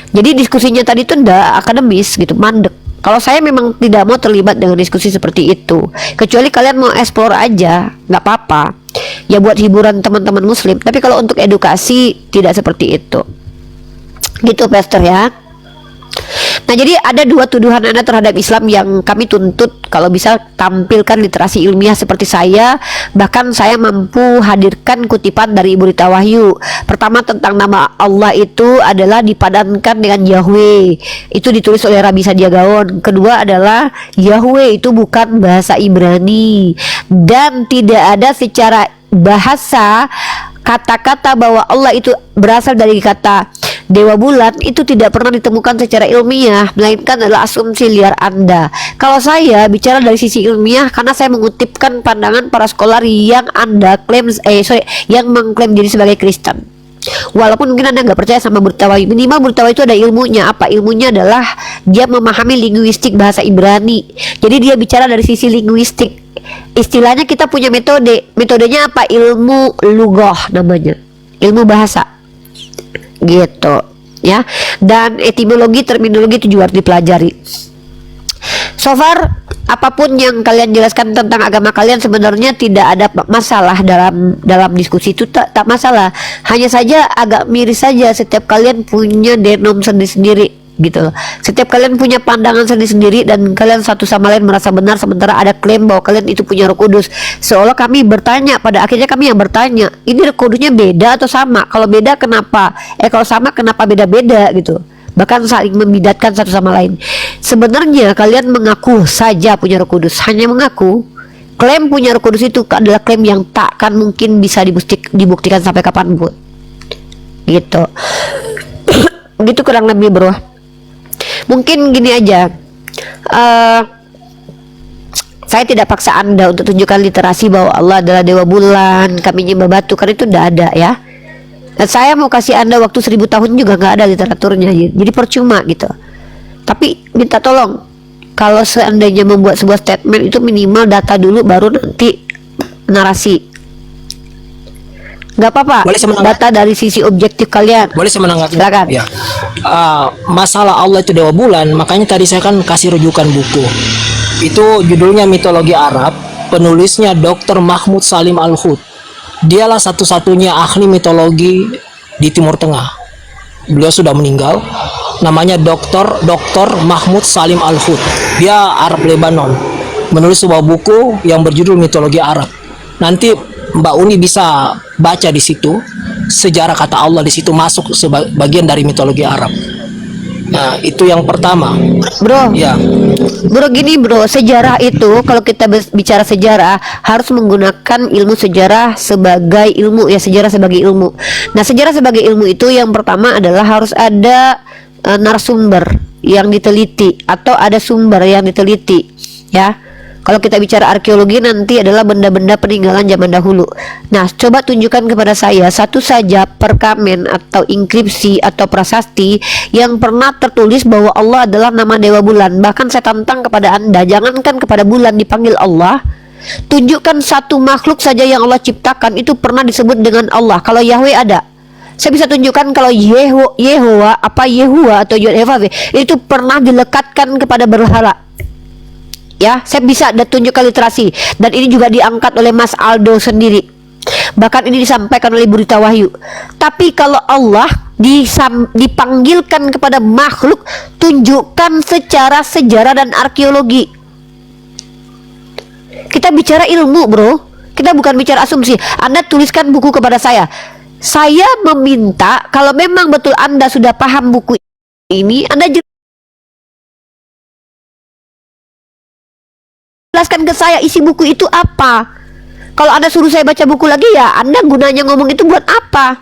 [SPEAKER 2] Jadi diskusinya tadi itu nggak akademis gitu, mandek. Kalau saya memang tidak mau terlibat dengan diskusi seperti itu, kecuali kalian mau explore aja, nggak apa-apa. Ya buat hiburan teman-teman Muslim. Tapi kalau untuk edukasi tidak seperti itu. Gitu, Pastor ya. Nah, jadi ada 2 tuduhan Anda terhadap Islam yang kami tuntut kalau bisa tampilkan literasi ilmiah seperti saya. Bahkan saya mampu hadirkan kutipan dari Ibu Rita Wahyu. Pertama, tentang nama Allah itu adalah dipadankan dengan Yahweh. Itu ditulis oleh Rabi Sadia Gaon. Kedua adalah Yahweh itu bukan bahasa Ibrani, dan tidak ada secara bahasa kata-kata bahwa Allah itu berasal dari kata dewa bulan. Itu tidak pernah ditemukan secara ilmiah, melainkan adalah asumsi liar Anda. Kalau saya bicara dari sisi ilmiah, karena saya mengutipkan pandangan para scholar yang Anda klaim, yang mengklaim diri sebagai Kristen. Walaupun mungkin Anda nggak percaya sama Ibu Rita Wahyu, minimal Ibu Rita Wahyu itu ada ilmunya. Apa ilmunya? Adalah dia memahami linguistik bahasa Ibrani. Jadi dia bicara dari sisi linguistik. Istilahnya kita punya metodenya apa? Ilmu lughah namanya, ilmu bahasa gitu ya. Dan etimologi, terminologi itu juga harus dipelajari. So far, apapun yang kalian jelaskan tentang agama kalian sebenarnya tidak ada masalah dalam diskusi itu, tak masalah. Hanya saja agak miris saja, setiap kalian punya denom sendiri-sendiri gitu loh. Setiap kalian punya pandangan sendiri-sendiri dan kalian satu sama lain merasa benar, sementara ada klaim bahwa kalian itu punya Roh Kudus. Seolah kami bertanya, pada akhirnya kami yang bertanya, ini Roh Kudusnya beda atau sama? Kalau beda kenapa? Kalau sama kenapa beda-beda gitu? Bahkan saling membidatkan satu sama lain. Sebenarnya kalian mengaku saja punya Roh Kudus, hanya mengaku. Klaim punya Roh Kudus itu adalah klaim yang takkan mungkin bisa dibuktikan sampai kapanpun gitu. Gitu kurang lebih, bro. Mungkin gini aja, saya tidak paksa Anda untuk tunjukkan literasi bahwa Allah adalah dewa bulan, kami nyembah batu, karena itu tidak ada ya. Dan saya mau kasih Anda waktu 1000 tahun juga nggak ada literaturnya, jadi percuma gitu. Tapi minta tolong, kalau seandainya membuat sebuah statement itu minimal data dulu, baru nanti narasi. Nggak apa-apa,
[SPEAKER 1] Boleh saya menanggapi?
[SPEAKER 2] data dari sisi objektif kalian.
[SPEAKER 1] Boleh saya menanggapi?
[SPEAKER 2] Silakan.
[SPEAKER 1] Ya. Masalah Allah itu dewa bulan, makanya tadi saya kan kasih rujukan buku. Itu judulnya Mitologi Arab, penulisnya Dr. Mahmud Salim Al-Hud. Dialah satu-satunya ahli mitologi di Timur Tengah. Beliau sudah meninggal. Namanya Dr. Mahmud Salim Al-Hud. Dia Arab Lebanon. Menulis sebuah buku yang berjudul Mitologi Arab. Nanti Mbak Uni bisa baca di situ sejarah kata Allah, di situ masuk sebagian dari mitologi Arab. Nah, itu yang pertama.
[SPEAKER 2] Bro,
[SPEAKER 1] Ya,
[SPEAKER 2] Bro, gini bro, sejarah itu kalau kita bicara sejarah harus menggunakan ilmu sejarah sebagai ilmu, ya, sejarah sebagai ilmu. Nah, sejarah sebagai ilmu itu yang pertama adalah harus ada narasumber yang diteliti atau ada sumber yang diteliti, ya. Kalau kita bicara arkeologi nanti adalah benda-benda peninggalan zaman dahulu. Nah, coba tunjukkan kepada saya satu saja perkamen atau inskripsi atau prasasti yang pernah tertulis bahwa Allah adalah nama Dewa Bulan. Bahkan saya tantang kepada Anda, jangankan kepada bulan dipanggil Allah, tunjukkan satu makhluk saja yang Allah ciptakan itu pernah disebut dengan Allah. Kalau Yahweh ada, saya bisa tunjukkan kalau Yehowa atau Yod-Heh-Vav itu pernah dilekatkan kepada berhala. Ya, saya bisa tunjukkan literasi, dan ini juga diangkat oleh Mas Aldo sendiri. Bahkan ini disampaikan oleh Berita Wahyu. Tapi kalau Allah dipanggilkan kepada makhluk, tunjukkan secara sejarah dan arkeologi. Kita bicara ilmu, bro. Kita bukan bicara asumsi. Anda tuliskan buku kepada saya. Saya meminta kalau memang betul Anda sudah paham buku ini, Anda jelaskan ke saya isi buku itu apa. Kalau Anda suruh saya baca buku lagi, ya Anda gunanya ngomong itu buat apa?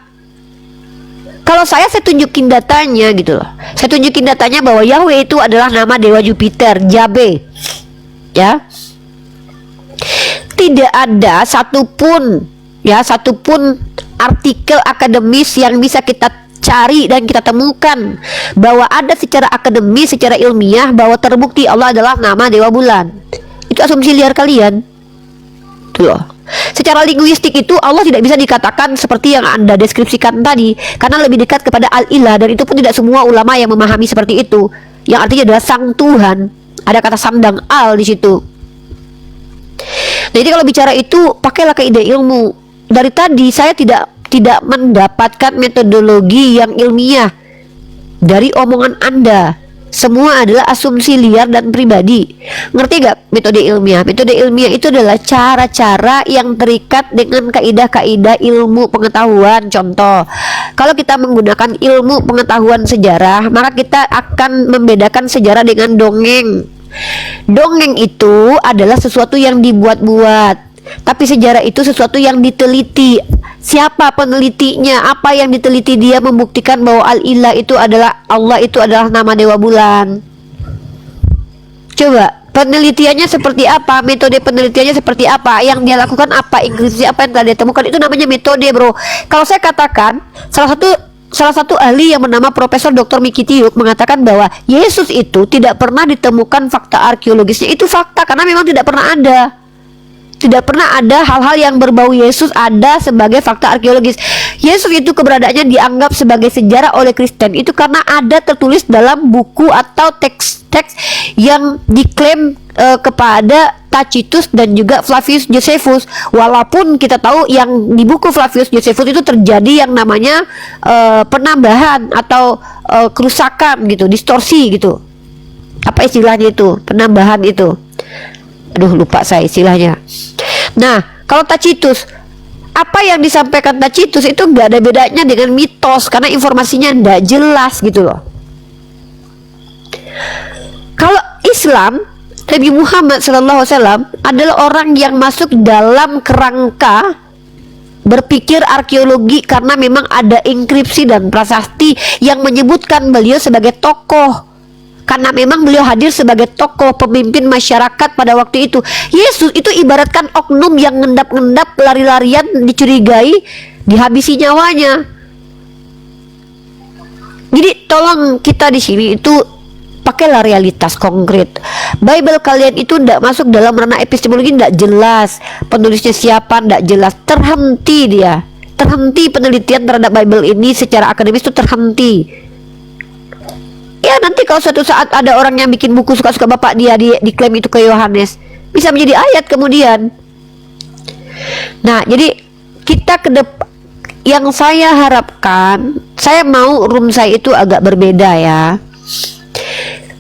[SPEAKER 2] Kalau saya tunjukin datanya gitu loh. Saya tunjukin datanya bahwa Yahweh itu adalah nama dewa Jupiter, Jabe. Ya. Tidak ada satupun artikel akademis yang bisa kita cari dan kita temukan bahwa ada secara akademis, secara ilmiah bahwa terbukti Allah adalah nama Dewa Bulan. Itu asumsi liar kalian. Tuh loh. Secara linguistik itu Allah tidak bisa dikatakan seperti yang Anda deskripsikan tadi, karena lebih dekat kepada Al-Ilah, dan itu pun tidak semua ulama yang memahami seperti itu. Yang artinya adalah Sang Tuhan. Ada kata sandang al di situ. Jadi kalau bicara itu pakailah kaidah ilmu. Dari tadi saya tidak mendapatkan metodologi yang ilmiah dari omongan Anda. Semua adalah asumsi liar dan pribadi. Ngerti gak metode ilmiah? Metode ilmiah itu adalah cara-cara yang terikat dengan kaidah-kaidah ilmu pengetahuan. Contoh, kalau kita menggunakan ilmu pengetahuan sejarah, maka kita akan membedakan sejarah dengan dongeng. Dongeng itu adalah sesuatu yang dibuat-buat, tapi sejarah itu sesuatu yang diteliti. Siapa penelitinya? Apa yang diteliti? Dia membuktikan bahwa Al-Ilah itu adalah Allah, itu adalah nama Dewa Bulan. Coba penelitiannya seperti apa? Metode penelitiannya seperti apa? Yang dia lakukan apa? Inskripsi apa yang telah dia temukan? Itu namanya metode, bro. Kalau saya katakan, salah satu ahli yang bernama Profesor Dr. Miki Tiuk mengatakan bahwa Yesus itu tidak pernah ditemukan fakta arkeologisnya. Itu fakta, karena memang tidak pernah ada. Tidak pernah ada hal-hal yang berbau Yesus ada sebagai fakta arkeologis. Yesus itu keberadaannya dianggap sebagai sejarah oleh Kristen itu karena ada tertulis dalam buku atau teks-teks yang diklaim kepada Tacitus dan juga Flavius Josephus. Walaupun kita tahu yang di buku Flavius Josephus itu terjadi yang namanya penambahan atau kerusakan gitu, distorsi gitu. Apa istilahnya itu? Penambahan itu. Aduh, lupa saya istilahnya. Nah, kalau Tacitus, apa yang disampaikan Tacitus itu nggak ada bedanya dengan mitos, karena informasinya nggak jelas gitu loh. Kalau Islam, Nabi Muhammad SAW adalah orang yang masuk dalam kerangka berpikir arkeologi, karena memang ada inskripsi dan prasasti yang menyebutkan beliau sebagai tokoh. Karena memang beliau hadir sebagai tokoh pemimpin masyarakat pada waktu itu. Yesus itu ibaratkan oknum yang ngendap-ngendap, lari-larian, dicurigai, dihabisi nyawanya. Jadi tolong kita di sini itu pakailah realitas konkret. Bible kalian itu tidak masuk dalam ranah epistemologi, tidak jelas. Penulisnya siapa tidak jelas. Terhenti dia. Terhenti penelitian terhadap Bible ini secara akademis itu terhenti. Ya nanti kalau suatu saat ada orang yang bikin buku suka-suka bapak dia diklaim itu ke Yohanes, bisa menjadi ayat kemudian. Nah jadi kita yang saya harapkan, saya mau room saya itu agak berbeda ya.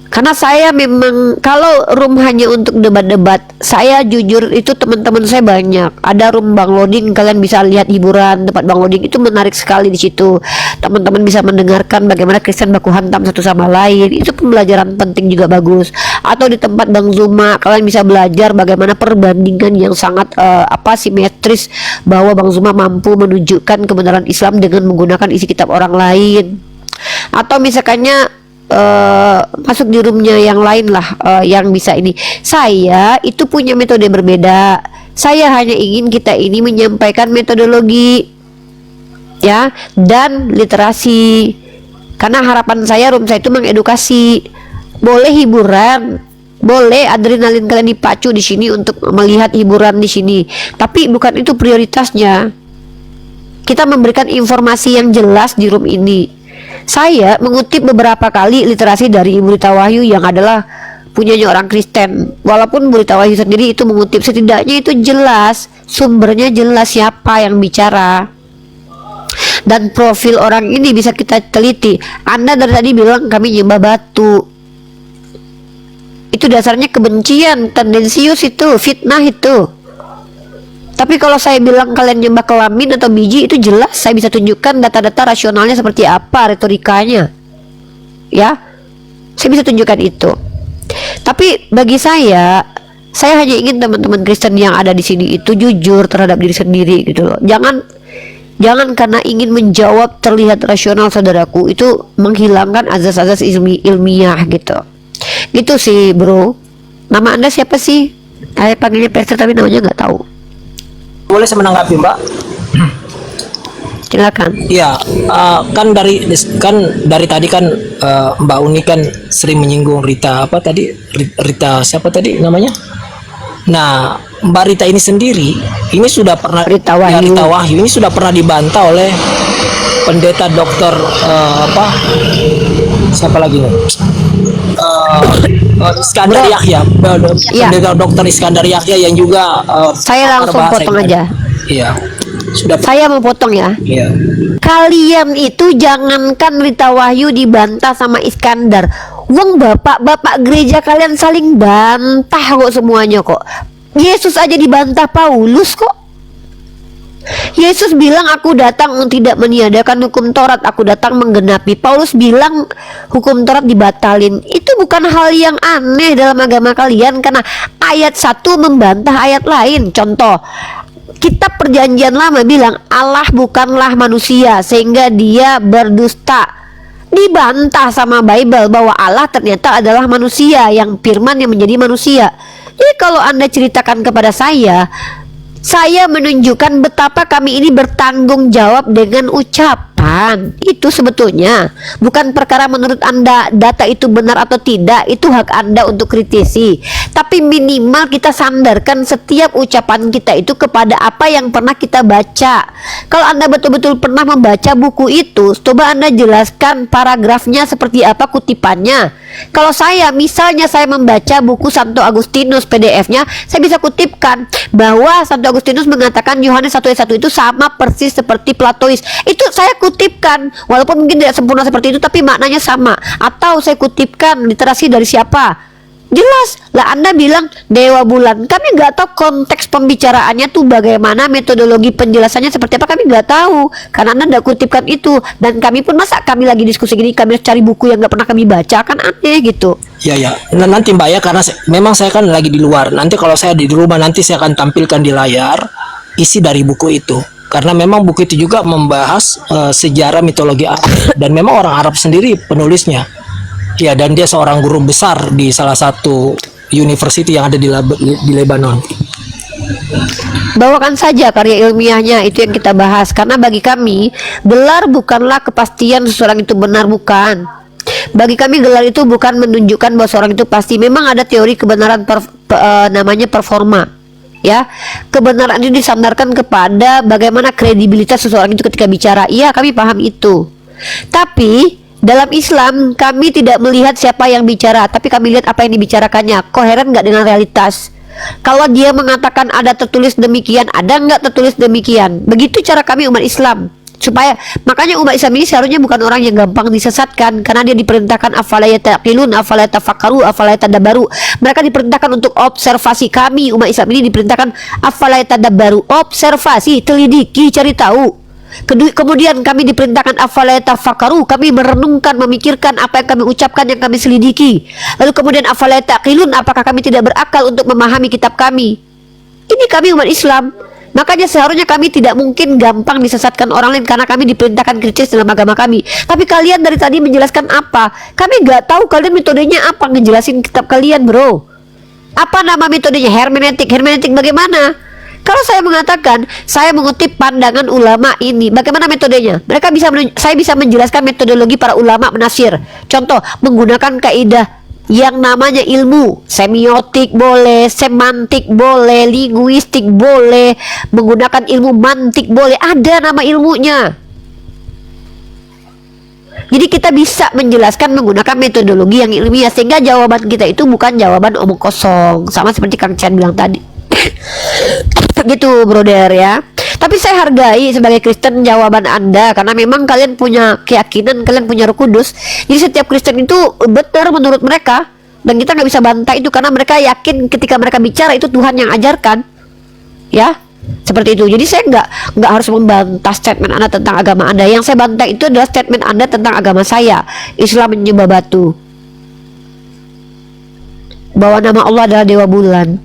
[SPEAKER 2] Karena saya memang kalau room hanya untuk debat-debat, saya jujur itu teman-teman saya banyak. Ada room Bang Loading, kalian bisa lihat hiburan tempat Bang Loading itu menarik sekali di situ. Teman-teman bisa mendengarkan bagaimana Kristen baku hantam satu sama lain. Itu pembelajaran penting juga bagus. Atau di tempat Bang Zuma, kalian bisa belajar bagaimana perbandingan yang sangat simetris bahwa Bang Zuma mampu menunjukkan kebenaran Islam dengan menggunakan isi kitab orang lain. Atau misalkannya masuk di roomnya yang lain lah, yang bisa ini. Saya itu punya metode berbeda. Saya hanya ingin kita ini menyampaikan metodologi ya dan literasi. Karena harapan saya room saya itu mengedukasi. Boleh hiburan, boleh adrenalin kalian dipacu di sini untuk melihat hiburan di sini. Tapi bukan itu prioritasnya. Kita memberikan informasi yang jelas di room ini. Saya mengutip beberapa kali literasi dari Ibu Rita Wahyu yang adalah punyanya orang Kristen. Walaupun Bu Rita Wahyu sendiri itu mengutip, setidaknya itu jelas, sumbernya jelas siapa yang bicara. Dan profil orang ini bisa kita teliti. Anda dari tadi bilang kami nyembah batu. Itu dasarnya kebencian, tendensius itu, fitnah itu. Tapi kalau saya bilang kalian nyembah kelamin atau biji, itu jelas saya bisa tunjukkan data-data rasionalnya seperti apa, retorikanya. Ya, saya bisa tunjukkan itu. Tapi bagi saya hanya ingin teman-teman Kristen yang ada di sini itu jujur terhadap diri sendiri gitu loh. Jangan karena ingin menjawab terlihat rasional, saudaraku, itu menghilangkan azas-azas ilmiah gitu. Gitu sih, bro. Nama Anda siapa sih? Saya panggilnya Pastor tapi namanya nggak tahu.
[SPEAKER 1] Boleh saya menanggapi, Mbak?
[SPEAKER 2] Silakan.
[SPEAKER 1] Iya, kan dari tadi kan Mbak Uni kan sering menyinggung Rita apa tadi? Rita siapa tadi namanya? Nah, Mbak Rita ini sendiri ini sudah pernah
[SPEAKER 2] Rita Wahyu.
[SPEAKER 1] Rita Wahyu ini sudah pernah dibantah oleh pendeta dokter siapa lagi nih? Iskandar Yahya, pendeta dokter Iskandar Yahya yang juga
[SPEAKER 2] Saya langsung
[SPEAKER 1] berbahasa
[SPEAKER 2] potong
[SPEAKER 1] Ibrani.
[SPEAKER 2] aja.
[SPEAKER 1] Iya. Sudah.
[SPEAKER 2] Saya mau potong ya.
[SPEAKER 1] Iya.
[SPEAKER 2] Kalian itu jangankan Rita Wahyu dibantah sama Iskandar. Wong bapak-bapak gereja kalian saling bantah kok semuanya kok. Yesus aja dibantah Paulus kok. Yesus bilang aku datang untuk tidak meniadakan hukum Taurat, aku datang menggenapi. Paulus bilang hukum Taurat dibatalin. Itu bukan hal yang aneh dalam agama kalian, karena ayat 1 membantah ayat lain. Contoh, kitab perjanjian lama bilang Allah bukanlah manusia sehingga dia berdusta. Dibantah sama Bible bahwa Allah ternyata adalah manusia, yang firman yang menjadi manusia. Jadi kalau Anda ceritakan kepada saya menunjukkan betapa kami ini bertanggung jawab dengan ucapan. Itu sebetulnya bukan perkara menurut Anda data itu benar atau tidak, itu hak Anda untuk kritisi. Tapi minimal kita sandarkan setiap ucapan kita itu kepada apa yang pernah kita baca. Kalau Anda betul-betul pernah membaca buku itu, coba Anda jelaskan paragrafnya seperti apa, kutipannya. Kalau misalnya saya membaca buku Santo Agustinus PDF-nya, saya bisa kutipkan bahwa Santo Agustinus mengatakan Yohanes 1 ayat 1 itu sama persis seperti Platois. Itu saya kutipkan, walaupun mungkin tidak sempurna seperti itu, tapi maknanya sama. Atau saya kutipkan literasi dari siapa. Jelas lah, Anda bilang Dewa Bulan, kami nggak tahu konteks pembicaraannya tuh bagaimana, metodologi penjelasannya seperti apa, kami nggak tahu karena Anda nggak kutipkan itu. Dan kami pun, masa kami lagi diskusi gini kami cari buku yang nggak pernah kami baca, kan aneh gitu.
[SPEAKER 1] Ya. Nah, nanti Mbak ya, karena memang saya kan lagi di luar. Nanti kalau saya di rumah nanti saya akan tampilkan di layar isi dari buku itu. Karena memang buku itu juga membahas sejarah mitologi Arab, dan memang orang Arab sendiri penulisnya. Ya, dan dia seorang guru besar di salah satu university yang ada di Lebanon.
[SPEAKER 2] Bawakan saja karya ilmiahnya, itu yang kita bahas. Karena bagi kami, gelar bukanlah kepastian seseorang itu benar, bukan. Bagi kami gelar itu bukan menunjukkan bahwa seorang itu pasti. Memang ada teori kebenaran namanya performa. Ya, kebenaran itu disandarkan kepada bagaimana kredibilitas seseorang itu ketika bicara. Iya, kami paham itu. Tapi dalam Islam kami tidak melihat siapa yang bicara, tapi kami lihat apa yang dibicarakannya. Koheren nggak dengan realitas? Kalau dia mengatakan ada tertulis demikian, ada nggak tertulis demikian? Begitu cara kami umat Islam. Supaya makanya umat Islam ini seharusnya bukan orang yang gampang disesatkan, karena dia diperintahkan afala yataqilun, afala yatafakkaru, afala yatadabbaru. Mereka diperintahkan untuk observasi. Kami umat Islam ini diperintahkan afala yatadabbaru, observasi, telidiki, cari tahu. Kemudian kami diperintahkan afala yatafakkaru, kami merenungkan, memikirkan apa yang kami ucapkan, yang kami selidiki. Lalu kemudian afala yataqilun, apakah kami tidak berakal untuk memahami kitab kami? Ini kami umat Islam. Makanya seharusnya kami tidak mungkin gampang disesatkan orang lain, karena kami diperintahkan kritis dalam agama kami. Tapi kalian dari tadi menjelaskan apa? Kami nggak tahu kalian metodenya apa ngejelasin kitab kalian, bro. Apa nama metodenya? Hermeneutik. Hermeneutik bagaimana? Kalau saya mengatakan saya mengutip pandangan ulama ini, bagaimana metodenya? Saya bisa menjelaskan metodologi para ulama menafsir. Contoh, menggunakan kaidah yang namanya ilmu semiotik boleh, semantik boleh, linguistik boleh, menggunakan ilmu mantik boleh, ada nama ilmunya. Jadi kita bisa menjelaskan menggunakan metodologi yang ilmiah, sehingga jawaban kita itu bukan jawaban omong kosong, sama seperti Kang Chan bilang tadi. Gitu, brother ya. Tapi saya hargai sebagai Kristen jawaban Anda, karena memang kalian punya keyakinan, kalian punya Roh Kudus. Jadi setiap Kristen itu benar menurut mereka, dan kita nggak bisa bantah itu, karena mereka yakin ketika mereka bicara itu Tuhan yang ajarkan. Ya, seperti itu. Jadi saya nggak harus membantah statement Anda tentang agama Anda. Yang saya bantah itu adalah statement Anda tentang agama saya. Islam menyembah batu, bahwa nama Allah adalah dewa bulan.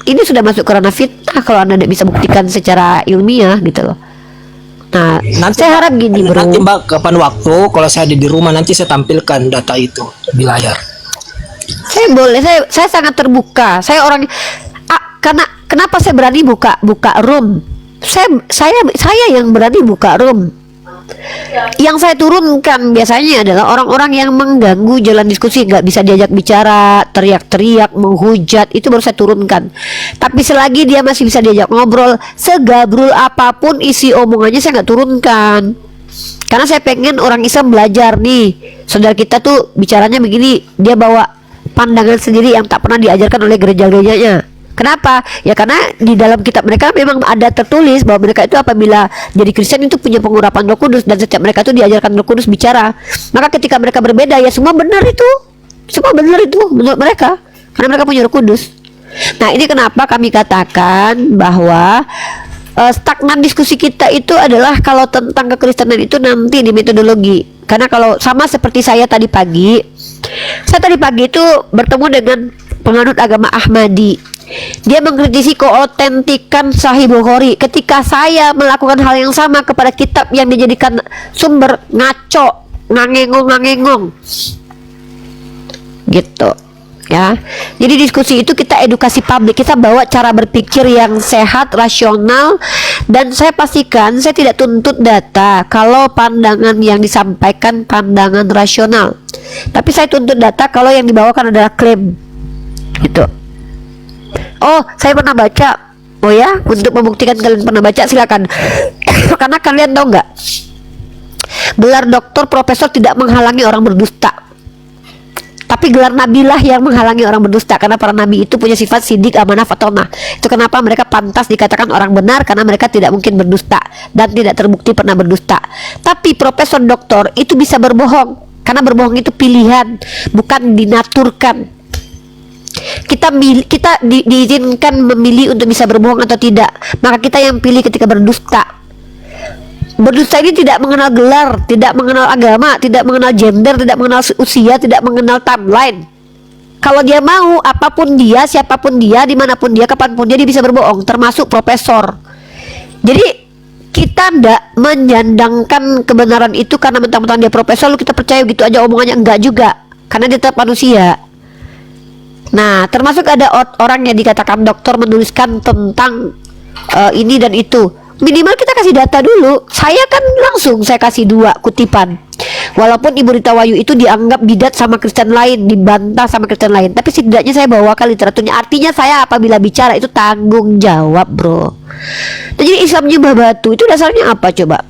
[SPEAKER 2] Ini sudah masuk ke ranah fitnah kalau Anda tidak bisa buktikan secara ilmiah gitu loh. Nah,
[SPEAKER 1] Nanti
[SPEAKER 2] saya harap gini, bro.
[SPEAKER 1] Nanti Mbak, kapan waktu kalau saya ada di rumah nanti saya tampilkan data itu di layar.
[SPEAKER 2] Saya sangat terbuka. Saya orang karena kenapa saya berani buka room? Saya yang berani buka room. Yang saya turunkan biasanya adalah orang-orang yang mengganggu jalan diskusi, nggak bisa diajak bicara, teriak-teriak, menghujat, itu baru saya turunkan. Tapi selagi dia masih bisa diajak ngobrol, segabrul apapun isi omongannya saya nggak turunkan. Karena saya pengen orang Islam belajar nih, saudara kita tuh bicaranya begini, dia bawa pandangan sendiri yang tak pernah diajarkan oleh gereja-gerejanya. Kenapa? Ya karena di dalam kitab mereka memang ada tertulis bahwa mereka itu apabila jadi Kristen itu punya pengurapan Roh Kudus, dan setiap mereka itu diajarkan Roh Kudus bicara. Maka ketika mereka berbeda, ya semua benar itu menurut mereka, karena mereka punya Roh Kudus. Nah, ini kenapa kami katakan bahwa stagnan diskusi kita itu adalah kalau tentang kekristenan itu nanti di metodologi. Karena kalau sama seperti saya tadi pagi itu bertemu dengan penganut agama Ahmadi. Dia mengkritisi keotentikan Sahih Bukhari. Ketika saya melakukan hal yang sama kepada kitab yang dijadikan sumber, ngaco, ngangengong gitu ya. Jadi diskusi itu kita edukasi publik, kita bawa cara berpikir yang sehat, rasional, dan saya pastikan saya tidak tuntut data kalau pandangan yang disampaikan pandangan rasional, tapi saya tuntut data kalau yang dibawakan adalah klaim gitu. Oh, saya pernah baca. Oh ya, untuk membuktikan kalian pernah baca, silakan. Karena kalian tahu nggak, gelar doktor, profesor tidak menghalangi orang berdusta, tapi gelar nabilah yang menghalangi orang berdusta. Karena para nabi itu punya sifat sidik, amanah, fatonah. Itu kenapa mereka pantas dikatakan orang benar, karena mereka tidak mungkin berdusta dan tidak terbukti pernah berdusta. Tapi profesor doktor itu bisa berbohong, karena berbohong itu pilihan, bukan dinaturkan. Kita diizinkan memilih untuk bisa berbohong atau tidak. Maka kita yang pilih ketika berdusta. Berdusta ini tidak mengenal gelar, tidak mengenal agama, tidak mengenal gender, tidak mengenal usia, tidak mengenal timeline. Kalau dia mau, apapun dia, siapapun dia, dimanapun dia, kapanpun dia bisa berbohong, termasuk profesor. Jadi kita tidak menyandangkan kebenaran itu karena mentang-mentang dia profesor lalu kita percaya gitu aja omongannya. Enggak juga, karena dia tetap manusia. Nah, termasuk ada orang yang dikatakan dokter menuliskan tentang ini dan itu. Minimal kita kasih data dulu. Saya kan langsung saya kasih 2 kutipan. Walaupun Ibu Rita Wayu itu dianggap bidat sama Kristen lain, dibantah sama Kristen lain, tapi setidaknya saya bawakan literaturnya. Artinya saya apabila bicara itu tanggung jawab, bro. Nah, jadi Islam nyembah batu itu dasarnya apa coba?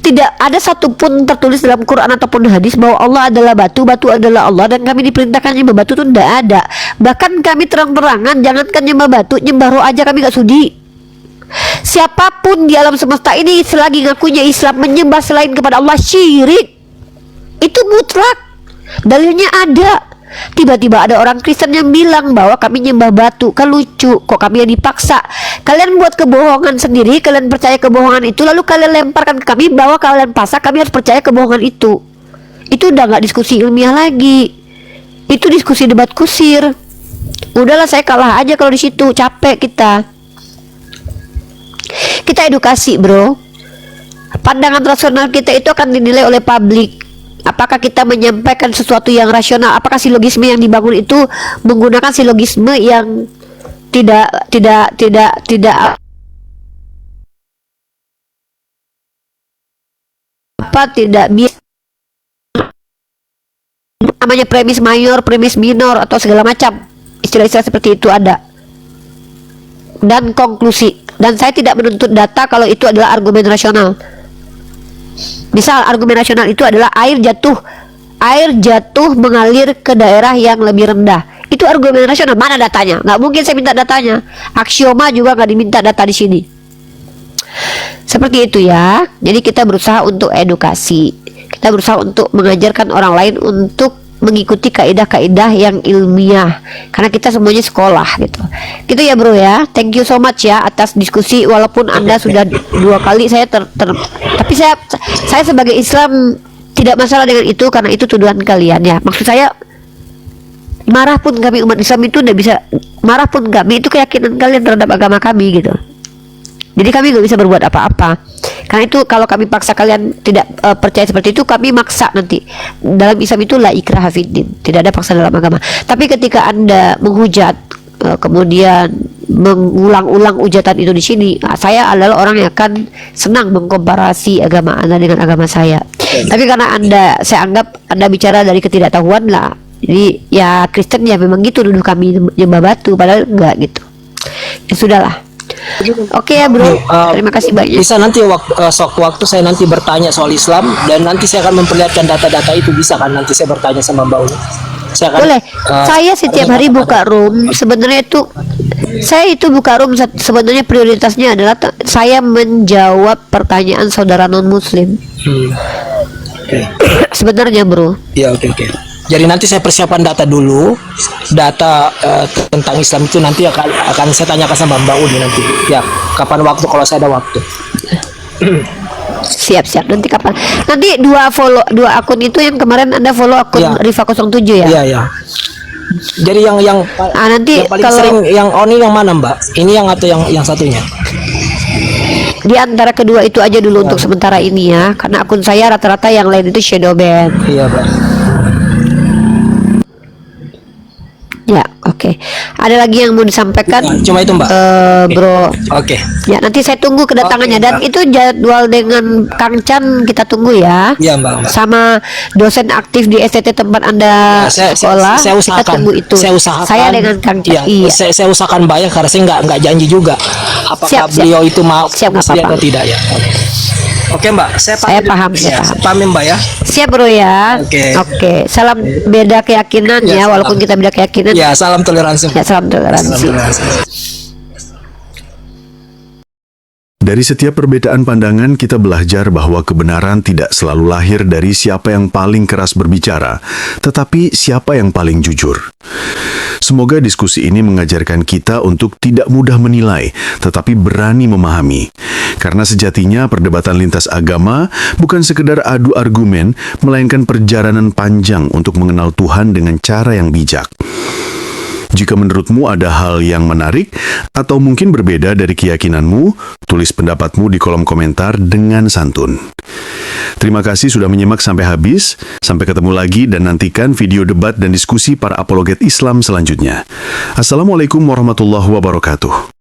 [SPEAKER 2] Tidak ada satupun tertulis dalam Quran ataupun hadis bahwa Allah adalah batu, batu adalah Allah, dan kami diperintahkan nyembah batu itu tidak ada. Bahkan kami terang-terangan, jangankan nyembah batu, nyembah roh aja kami gak sudi. Siapapun di alam semesta ini selagi ngakunya Islam menyembah selain kepada Allah syirik. Itu mutlak. Dalilnya ada. Tiba-tiba ada orang Kristen yang bilang bahwa kami nyembah batu. Kan lucu, kok kami yang dipaksa. Kalian buat kebohongan sendiri, kalian percaya kebohongan itu, lalu kalian lemparkan ke kami bahwa kalian paksa kami harus percaya kebohongan itu. Itu udah gak diskusi ilmiah lagi. Itu diskusi debat kusir. Udahlah, saya kalah aja kalau di situ. Capek kita. Kita edukasi, bro. Pandangan rasional kita itu akan dinilai oleh publik. Apakah kita menyampaikan sesuatu yang rasional? Apakah silogisme yang dibangun itu menggunakan silogisme yang tidak tidak bisa, namanya premis mayor, premis minor atau segala macam istilah-istilah seperti itu ada. Dan konklusi. Dan saya tidak menuntut data kalau itu adalah argumen rasional. Misal argumen rasional itu adalah air jatuh mengalir ke daerah yang lebih rendah. Itu argumen rasional. Mana datanya? Nggak mungkin saya minta datanya. Aksioma juga nggak diminta data di sini. Seperti itu ya. Jadi kita berusaha untuk edukasi. Kita berusaha untuk mengajarkan orang lain untuk mengikuti kaidah-kaidah yang ilmiah, karena kita semuanya sekolah gitu. Gitu ya, bro ya. Thank you so much ya atas diskusi, walaupun Anda sudah 2 kali saya tapi saya sebagai Islam tidak masalah dengan itu, karena itu tuduhan kalian ya. Maksud saya, marah pun kami umat Islam itu tidak bisa, marah pun kami itu keyakinan kalian terhadap agama kami gitu. Jadi kami nggak bisa berbuat apa-apa. Karena itu kalau kami paksa kalian tidak percaya seperti itu, kami maksa nanti. Dalam Islam itu la ikraha fiddin, tidak ada paksa dalam agama. Tapi ketika Anda menghujat, kemudian mengulang-ulang ujatan itu di sini, saya adalah orang yang akan senang mengkomparasi agama Anda dengan agama saya. Tapi karena saya anggap Anda bicara dari ketidaktahuan lah. Jadi ya Kristen ya memang gitu duduk kami nyembah batu, padahal enggak gitu. Ya sudahlah. Oke ya, bro. Terima kasih banyak.
[SPEAKER 1] Bisa nanti waktu saya nanti bertanya soal Islam, dan nanti saya akan memperlihatkan data-data itu, bisa kan nanti saya bertanya sama Mbak Uni. Saya akan,
[SPEAKER 2] boleh. Saya setiap hari buka room. Sebenarnya itu saya itu buka room sebenarnya prioritasnya adalah saya menjawab pertanyaan saudara non muslim.
[SPEAKER 1] Okay.
[SPEAKER 2] Sebenarnya, bro.
[SPEAKER 1] Ya, oke. Jadi nanti saya persiapkan data dulu, data tentang Islam itu nanti akan saya tanyakan sama Mbak Uni nanti. Ya, kapan waktu kalau saya ada waktu.
[SPEAKER 2] Siap. Nanti kapan? Nanti 2 akun itu yang kemarin Anda follow akun
[SPEAKER 1] Ya.
[SPEAKER 2] Rifa 07 ya?
[SPEAKER 1] Iya. Jadi yang
[SPEAKER 2] nanti
[SPEAKER 1] paling
[SPEAKER 2] kalau
[SPEAKER 1] sering yang Oni yang mana, Mbak? Ini yang atau yang satunya?
[SPEAKER 2] di antara kedua itu aja dulu untuk sementara ini ya, karena akun saya rata-rata yang lain itu shadow ban.
[SPEAKER 1] Iya, Mbak.
[SPEAKER 2] Ya, oke. Ada lagi yang mau disampaikan?
[SPEAKER 1] Ya, cuma itu, Mbak.
[SPEAKER 2] Bro.
[SPEAKER 1] Oke.
[SPEAKER 2] Ya, nanti saya tunggu kedatangannya.
[SPEAKER 1] Oke,
[SPEAKER 2] Dan
[SPEAKER 1] Mbak.
[SPEAKER 2] itu jadwal dengan Kang Chan kita tunggu ya.
[SPEAKER 1] Iya, Mbak.
[SPEAKER 2] Sama dosen aktif di STT tempat Anda
[SPEAKER 1] Ya,
[SPEAKER 2] sekolah.
[SPEAKER 1] saya
[SPEAKER 2] Kita
[SPEAKER 1] usahakan.
[SPEAKER 2] tunggu itu.
[SPEAKER 1] Saya usahakan.
[SPEAKER 2] Saya dengan Kang Chan.
[SPEAKER 1] Iya,
[SPEAKER 2] Iya.
[SPEAKER 1] saya usahakan bayar, karena saya nggak janji juga. Apakah
[SPEAKER 2] Siap.
[SPEAKER 1] beliau itu mau
[SPEAKER 2] Siap, nggak
[SPEAKER 1] asli
[SPEAKER 2] apa-apa.
[SPEAKER 1] atau tidak ya? Oke, Mbak. Saya
[SPEAKER 2] paham,
[SPEAKER 1] Ya,
[SPEAKER 2] saya paham.
[SPEAKER 1] paham, Mbak ya.
[SPEAKER 2] Siap, bro ya.
[SPEAKER 1] Oke.
[SPEAKER 2] Salam beda keyakinan
[SPEAKER 1] Ya,
[SPEAKER 2] ya,
[SPEAKER 1] salam.
[SPEAKER 2] walaupun kita beda keyakinan.
[SPEAKER 1] Ya, salam toleransi.
[SPEAKER 2] Ya, salam toleransi.
[SPEAKER 3] Dari setiap perbedaan pandangan, kita belajar bahwa kebenaran tidak selalu lahir dari siapa yang paling keras berbicara, tetapi siapa yang paling jujur. Semoga diskusi ini mengajarkan kita untuk tidak mudah menilai, tetapi berani memahami. Karena sejatinya perdebatan lintas agama bukan sekedar adu argumen, melainkan perjalanan panjang untuk mengenal Tuhan dengan cara yang bijak. Jika menurutmu ada hal yang menarik atau mungkin berbeda dari keyakinanmu, tulis pendapatmu di kolom komentar dengan santun. Terima kasih sudah menyimak sampai habis. Sampai ketemu lagi dan nantikan video debat dan diskusi para apologet Islam selanjutnya. Assalamualaikum warahmatullahi wabarakatuh.